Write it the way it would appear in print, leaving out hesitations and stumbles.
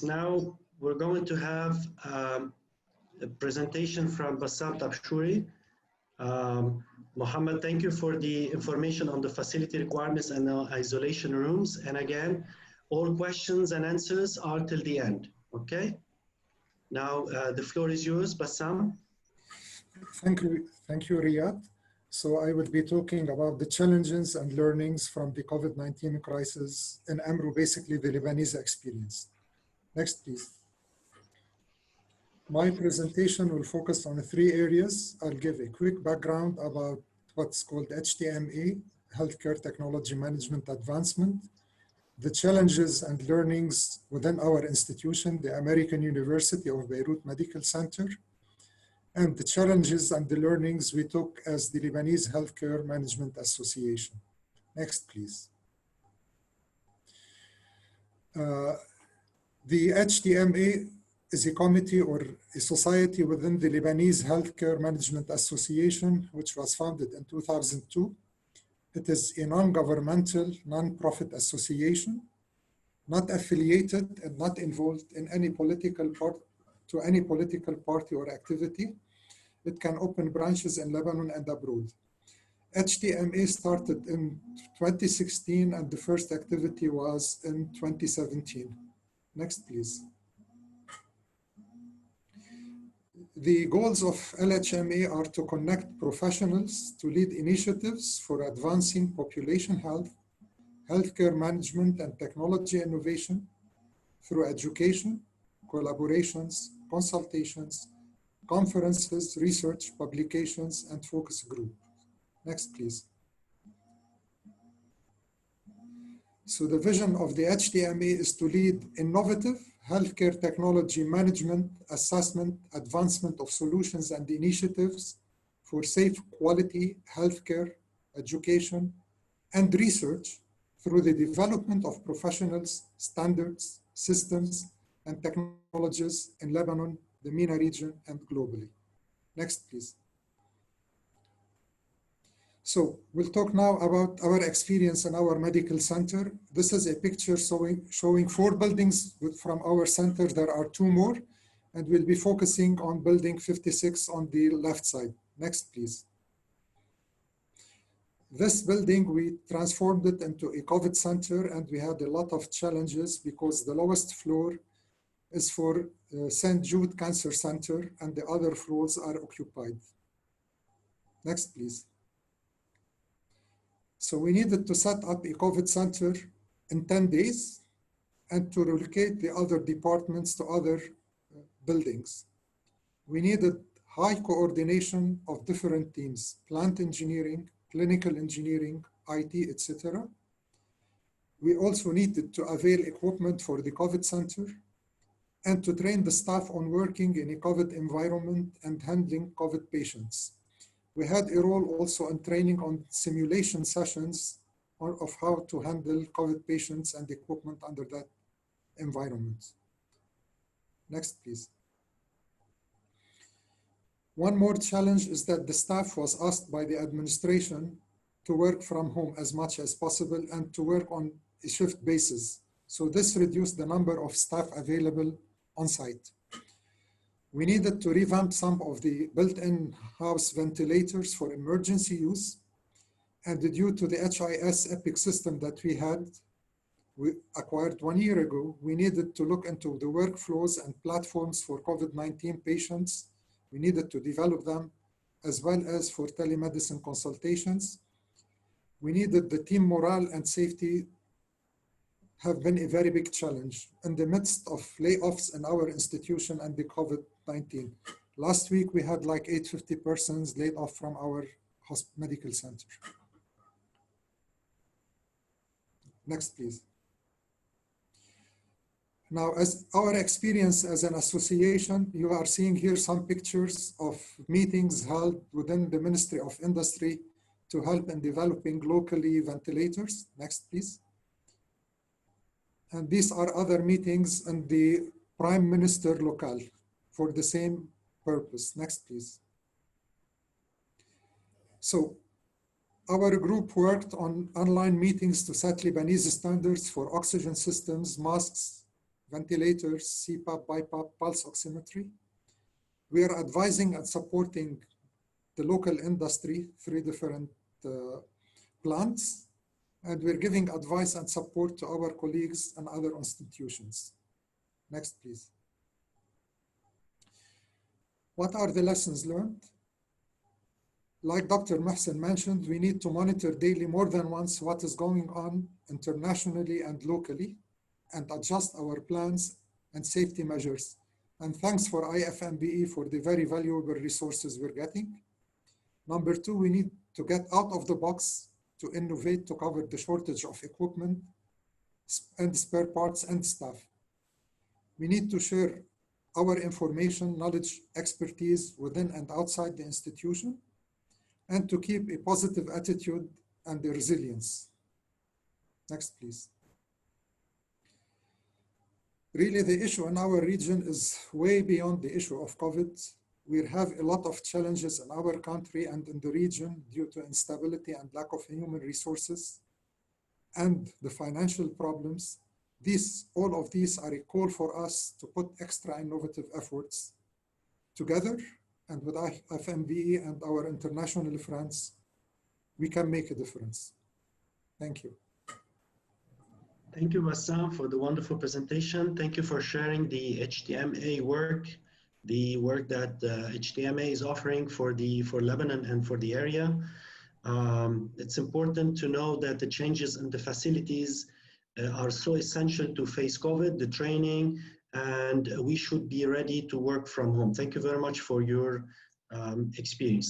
Now we're going to have a presentation from Bassam Tabshuri. Mohammed, thank you for the information on the facility requirements and the isolation rooms. And again, all questions and answers are till the end, okay? Now the floor is yours, Bassam. Thank you, Riyad. So I will be talking about the challenges and learnings from the COVID-19 crisis in EMRO, basically the Lebanese experience. Next, please. My presentation will focus on 3 areas. I'll give a quick background about what's called HTMA, Healthcare Technology Management Advancement, the challenges and learnings within our institution, the American University of Beirut Medical Center, and the challenges and the learnings we took as the Lebanese Healthcare Management Association. Next, please. The HTMA is a committee or a society within the Lebanese Healthcare Management Association, which was founded in 2002. It is a non-governmental, non-profit association, not affiliated and not involved in any political party or activity. It can open branches in Lebanon and abroad. HTMA started in 2016 and the first activity was in 2017. Next, please. The goals of LHMA are to connect professionals to lead initiatives for advancing population health, healthcare management and technology innovation through education, collaborations, consultations, conferences, research, publications, and focus group. Next, please. So the vision of the HTMA is to lead innovative healthcare technology management, assessment, advancement of solutions and initiatives for safe quality healthcare, education, and research through the development of professionals, standards, systems, and technologies in Lebanon, the MENA region, and globally. Next, please. So we'll talk now about our experience in our medical center. This is a picture showing 4 buildings from our center. There are 2 more, and we'll be focusing on building 56 on the left side. Next, please. This building, we transformed it into a COVID center, and we had a lot of challenges because the lowest floor is for St. Jude Cancer Center, and the other floors are occupied. Next, please. So we needed to set up a COVID center in 10 days and to relocate the other departments to other buildings. We needed high coordination of different teams, plant engineering, clinical engineering, IT, etc. We also needed to avail equipment for the COVID center and to train the staff on working in a COVID environment and handling COVID patients. We had a role also in training on simulation sessions of how to handle COVID patients and equipment under that environment. Next, please. One more challenge is that the staff was asked by the administration to work from home as much as possible and to work on a shift basis. So this reduced the number of staff available on site. We needed to revamp some of the built-in house ventilators for emergency use. And due to the HIS EPIC system that we acquired 1 year ago, we needed to look into the workflows and platforms for COVID-19 patients. We needed to develop them as well as for telemedicine consultations. We needed the team morale and safety have been a very big challenge in the midst of layoffs in our institution and the COVID-19. Last week, we had like 850 persons laid off from our medical center. Next, please. Now, as our experience as an association, you are seeing here some pictures of meetings held within the Ministry of Industry to help in developing locally ventilators. Next, please. And these are other meetings in the Prime Minister locale for the same purpose. Next, please. So our group worked on online meetings to set Lebanese standards for oxygen systems, masks, ventilators, CPAP, BiPAP, pulse oximetry. We are advising and supporting the local industry, 3 different plants, and we're giving advice and support to our colleagues and other institutions. Next, please. What are the lessons learned? Like Dr. Mohsen mentioned, we need to monitor daily more than once what is going on internationally and locally and adjust our plans and safety measures. And thanks for IFMBE for the very valuable resources we're getting. Number 2, we need to get out of the box to innovate to cover the shortage of equipment and spare parts and staff. We need to share our information, knowledge, expertise within and outside the institution, and to keep a positive attitude and the resilience. Next, please. Really, the issue in our region is way beyond the issue of COVID. We have a lot of challenges in our country and in the region due to instability and lack of human resources and the financial problems. All of these are a call for us to put extra innovative efforts together, and with IFMBE and our international friends, we can make a difference. Thank you. Thank you, Bassam, for the wonderful presentation. Thank you for sharing the HTMA work, the work that HTMA is offering for Lebanon and for the area. It's important to know that the changes in the facilities are so essential to face COVID, the training, and we should be ready to work from home. Thank you very much for your experience.